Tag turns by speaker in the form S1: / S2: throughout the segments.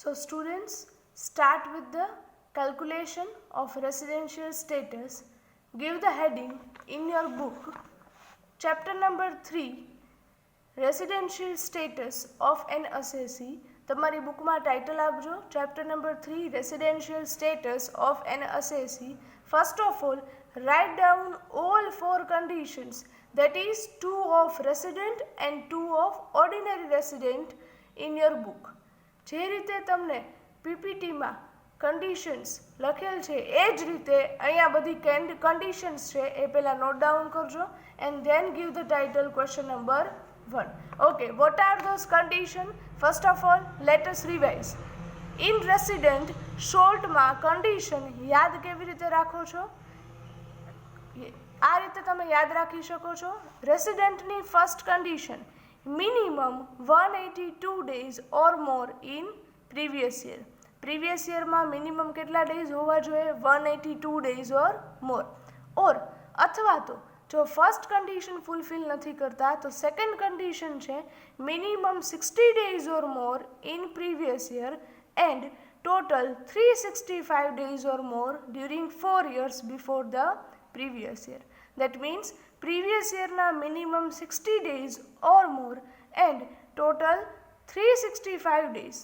S1: So students, start with the calculation of residential status. Give the heading in your book. Chapter number 3, residential status of an assessee. તમારી બુકમાં title આપજો. Chapter number 3, residential status of an assessee. First of all, write down all 4 conditions, that is 2 of resident and 2 of ordinary resident in your book. જે રીતે તમને પીપીટીમાં conditions લખેલ છે એ જ રીતે અહીંયા બધી કન્ડિશન્સ છે એ પહેલાં નોટ ડાઉન કરજો and then give the title question number 1. Okay, what are those conditions? First of all, let us revise. In resident, શોર્ટમાં condition યાદ કેવી રીતે રાખો છો? આ રીતે તમે યાદ રાખી શકો છો. રેસિડેન્ટની first condition, minimum 182 days or more in previous year. Previous યરમાં મિનિમમ કેટલા ડેઝ હોવા જોઈએ? 182 days or more. ઓર અથવા તો જો ફર્સ્ટ કન્ડિશન ફૂલફિલ નથી કરતા તો સેકન્ડ કન્ડિશન છે minimum 60 days or more in previous year and total 365 days or more during 4 years before the previous year. That means previous yearના minimum 60 days or more and total 365 days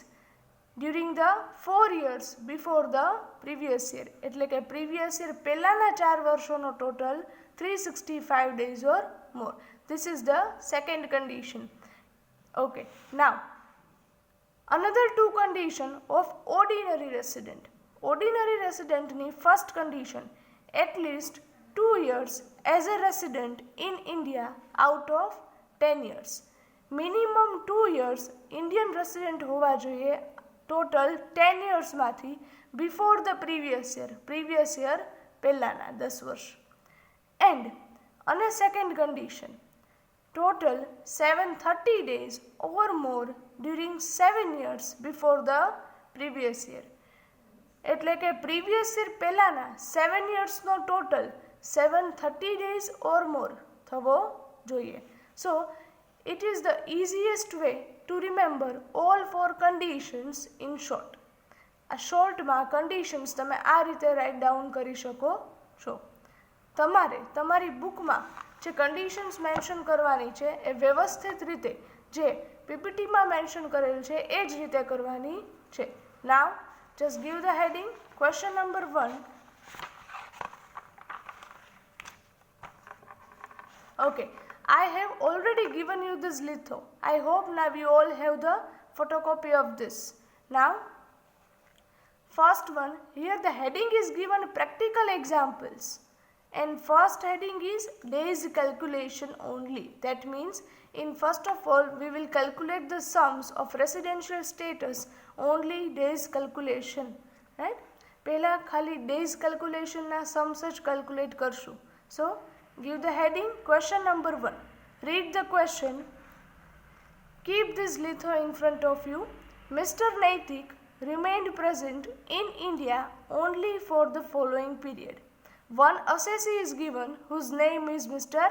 S1: during the 4 years before the previous year. એટલે કે previous year પહેલાના 4 વર્ષોનો total 365 days or more. This is the second condition. Okay, now another 2 condition of ordinary resident. Ordinary resident ની first condition, at least 2 years as a resident in India out of 10 years. Minimum 2 years Indian resident હોવા જોઈએ total 10 years માંથી before the previous year પહેલાના 10 વર્ષ. And on a second condition, total 730 days or more during 7 years before the previous year. એટલે કે previous year પહેલાના 7 yearsનો total 730 days or more થવો જોઈએ. So it is the easiest way to remember all 4 conditions in short. આ શોર્ટમાં conditions તમે આ રીતે write down કરી શકો છો. તમારે તમારી બુકમાં જે કન્ડિશન્સ મેન્શન કરવાની છે એ વ્યવસ્થિત રીતે જે પીપીટીમાં મેન્શન કરેલ છે એ જ રીતે કરવાની છે. Now just give the heading question number 1. Okay, I have already given you this litho. I hope now you all have the photocopy of this. Now, first one, here the heading is given practical examples. And first heading is days calculation only. That means in first of all we will calculate the sums of residential status only days calculation. Right? પહેલા ખાલી days calculation ના sums જ calculate કરશું. So give the heading question number 1. Read the question. Keep this litho in front of you. Mr. Naitik remained present in India only for the following period. One assessee is given whose name is Mr.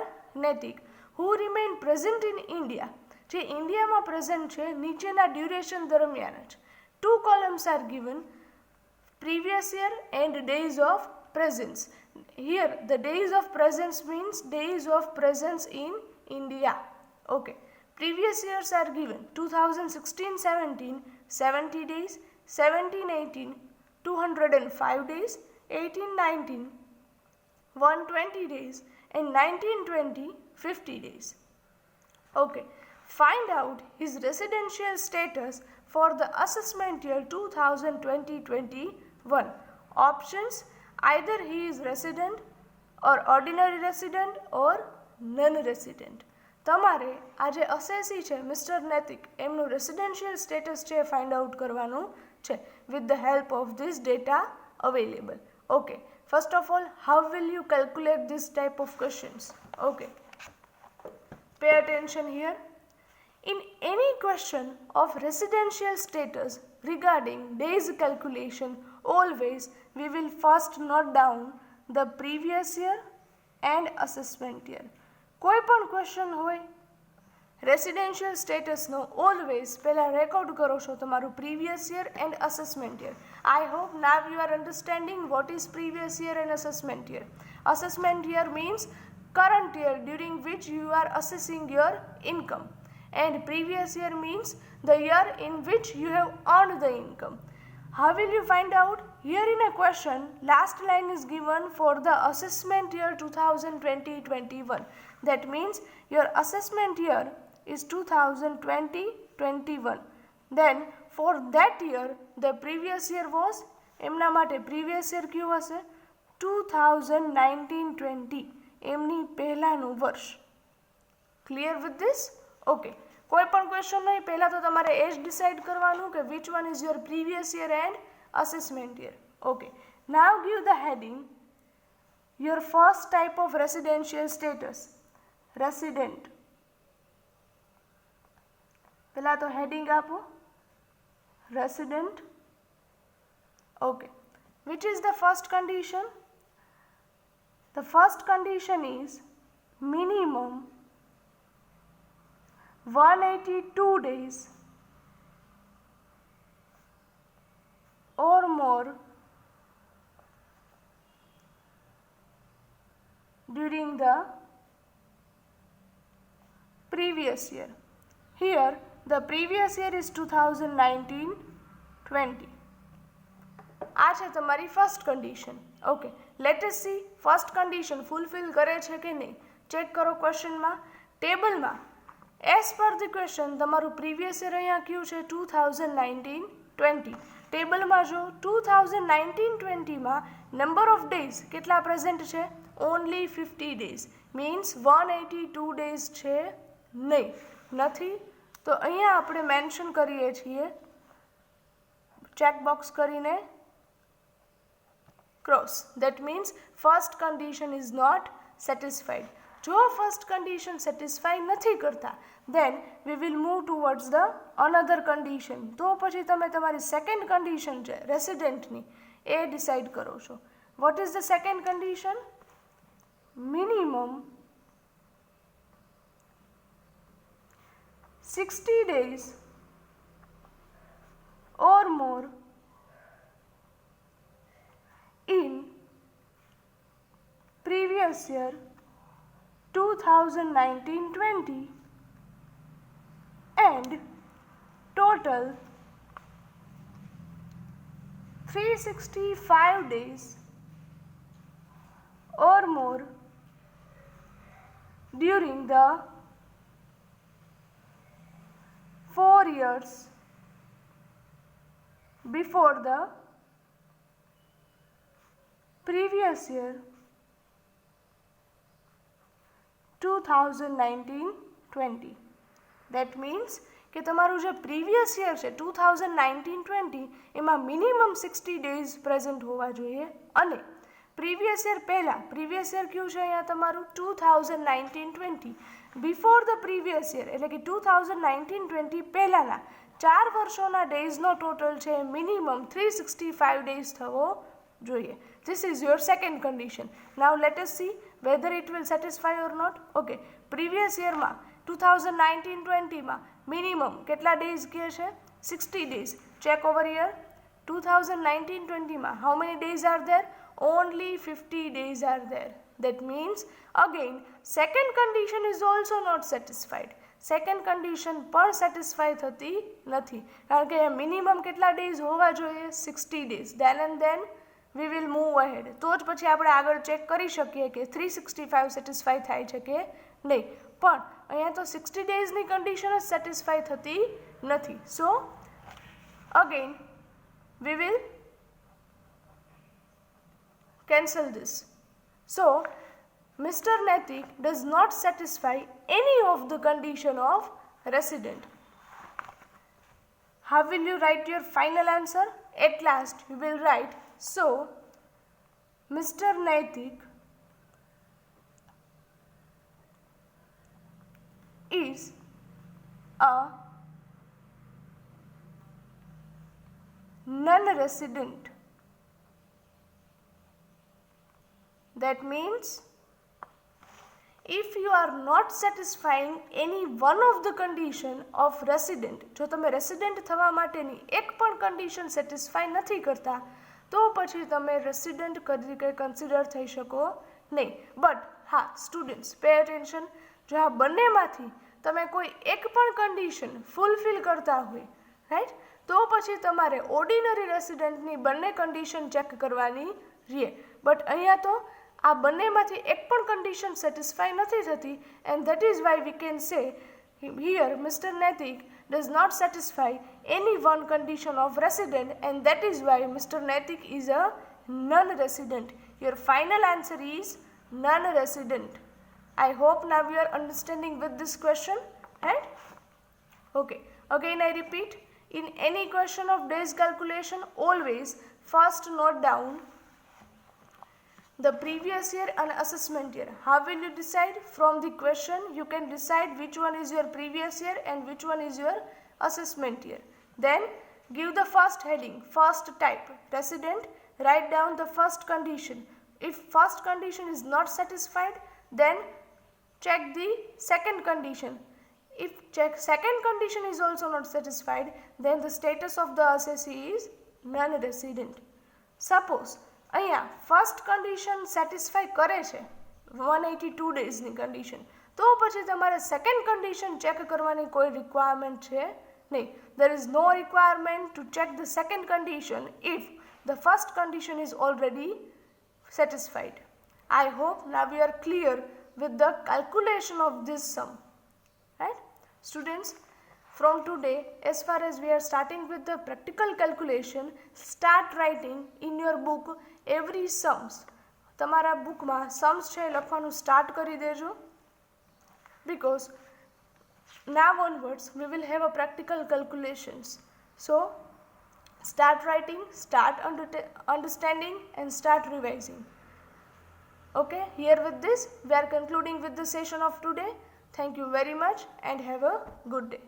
S1: Naitik, who remained present in India. જે ઇન્ડિયામાં present છે નીચેના duration દરમિયાન જ. 2 columns are given, previous year and days of presence. Here the days of presence means days of presence in India. Okay, previous years are given 2016-17 70 days, 17-18 205 days, 18-19 120 days and 19-20 50 days. Okay, find out his residential status for the assessment year 2020-21. Options, either he is resident or ordinary resident or non-resident. તમારે આ જે અસેસી છે mister નૈતિક એમનું residential status છે find out કરવાનું છે with the help of this data available. Okay, first of all, how will you calculate this type of questions? Okay, pay attention here. In any question of residential status regarding days calculation, always we will first note down the previous year and assessment year. કોઈ પણ question હોય residential સ્ટેટસનો always પહેલાં record કરો છો તમારું previous year and assessment year. I hope now you are understanding what is previous year and assessment year. Assessment year means current year during which you are assessing your income, and previous year means the year in which you have earned the income. How will you find out? Here in a question, last line is given for the assessment year 2020-21. That means your assessment year is 2020-21. Then for that year, the previous year was, એમના માટે previous year કયું હશે? 2019-20. એમની પહેલાનું વર્ષ. Clear with this? Okay. કોઈ પણ question નહીં, પહેલાં તો તમારે એ જ ડિસાઇડ કરવાનું કે which one is your previous year and assessment year. Okay. Now give the heading your first type of residential status. Resident. પહેલાં તો હેડિંગ આપો, resident. Okay. Which is the first condition? The first condition is minimum 182 days or more during the previous year. Here the previous year is 2019-20. આ છે તમારી first condition. Okay, let S C first condition fulfil કરે છે કે નહીં. Check કરો ક્વેશ્ચનમાં, ટેબલમાં as per the question તમારું પ્રીવિયસ યર અહીંયા કયું છે? 2019-20. ટેબલમાં જો 2019-20માં નંબર ઓફ ડેઝ કેટલા પ્રેઝન્ટ છે? Only 50 days. મીન્સ 182 ડેઝ છે નહીં, નથી. તો અહીંયા આપણે મેન્શન કરીએ છીએ ચેકબોક્સ કરીને cross. That means first condition is not satisfied. જો first condition satisfy નથી કરતા, then we will move towards the another condition. તો પછી તમે તમારી સેકન્ડ કન્ડિશન છે રેસિડેન્ટની એ ડિસાઇડ કરો છો. What is the second condition? Minimum 60 days or more in previous year 2019-20 and total 365 days or more during the 4 years before the previous year 2019-20. That means કે તમારું જે પ્રીવિયસ યર છે 2019-20 એમાં minimum 60 days present હોવા જોઈએ. અને previous year પહેલાં, previous year કયું છે અહીંયા તમારું? 2019-20. બિફોર ધ પ્રીવિયસ યર એટલે કે 2019-20 પહેલાંના 4 વર્ષોના ડેઝનો ટોટલ છે મિનિમમ 365 ડેઝ થવો જોઈએ. This is your second condition. Now let us see whether it will satisfy or not. Okay, previous year માં 2019-20 માં minimum કેટલા days કહે છે? 60 days. Check over here. 2019-20 માં how many days are there? Only 50 days are there. That means again second condition is also not satisfied. Second condition પણ satisfy થતી નથી, કારણ કે મિનિમમ કેટલા ડેઝ હોવા જોઈએ? 60 days. Then and then we will move ahead. તો જ પછી આપણે આગળ ચેક કરી શકીએ કે 365 સેટિસ્ફાય થાય છે કે નહીં. પણ અહીંયા તો 60 ડેઝની કન્ડિશન જ સેટિસ્ફાય થતી નથી. સો again we will cancel this. So Mr. Naitik does not satisfy any of the condition of resident. How will you write your final answer? At last you will write, so Mr. Naitik is a non-resident. That means if you are not satisfying any one of the condition of resident, જો તમે resident થવા માટેની એક પણ condition satisfy નથી કરતા તો પછી તમે રેસિડેન્ટ તરીકે કન્સિડર થઈ શકો નહીં. બટ હા સ્ટુડન્ટ્સ પે અટેન્શન, જો આ બંનેમાંથી તમે કોઈ એક પણ કન્ડિશન ફૂલફિલ કરતા હોય રાઈટ, તો પછી તમારે ઓર્ડિનરી રેસિડેન્ટની બંને કન્ડિશન ચેક કરવાની રહે. બટ અહીંયા તો આ બંનેમાંથી એક પણ કન્ડિશન સેટિસ્ફાય નથી થતી and that is why we can say here mister નૈતિક does not satisfy any one condition of resident and that is why Mr. Naitik is a non-resident. Your final answer is non-resident. I hope now you are understanding with this question, right? Okay, again I repeat, in any question of days calculation always first note down the previous year and assessment year. How will you decide? From the question you can decide which one is your previous year and which one is your assessment year. Then give the first heading, first type, resident, write down the first condition. If first condition is not satisfied, then check the second condition. If check second condition is also not satisfied, then the status of the assessee is non-resident. Suppose અહીંયા first condition satisfy કરે છે 182 ડેઝની condition, તો પછી તમારે second condition check કરવાની કોઈ requirement છે નહીં. there is no requirement to check the second condition if the first condition is already satisfied. I hope now we are clear with the calculation of this sum, right students? From today, as far as we are starting with the practical calculation, start writing in your book every sums. તમારા બુકમાં sums છે લખવાનું start કરી દેજો, because now onwards we will have a practical calculations. So start writing, start understanding and start revising. Okay, here with this we are concluding with the session of today. Thank you very much and have a good day.